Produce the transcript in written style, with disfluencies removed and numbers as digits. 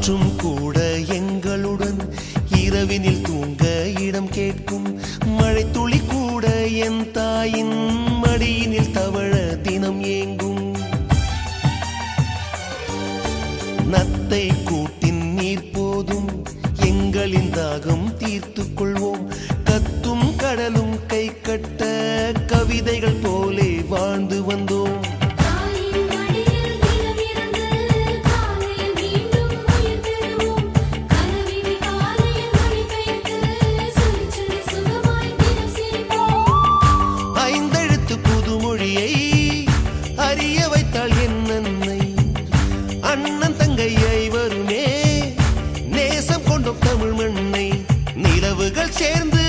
காற்றும் கூட எங்களுடன் இரவினில் தூங்க இடம் கேட்கும். மழை துளி கூட என் தாயின் மடியினில் தவழ தினம் ஏங்கும். நத்தை கூட்டின் நீர் போதும் எங்களின் தாகம் தீர்த்துக் கொள்வோம். கத்தும் கடலும் கை கட்ட கவிதைகள் போலே வாழ்ந்து வந்தோம். அறிய வைத்தாள் என் அன்னை, அண்ணன் தங்கை ஐவருமே நேசம் கொண்டோம் தமிழ் மண்ணை. நிலவுகள் சேர்ந்து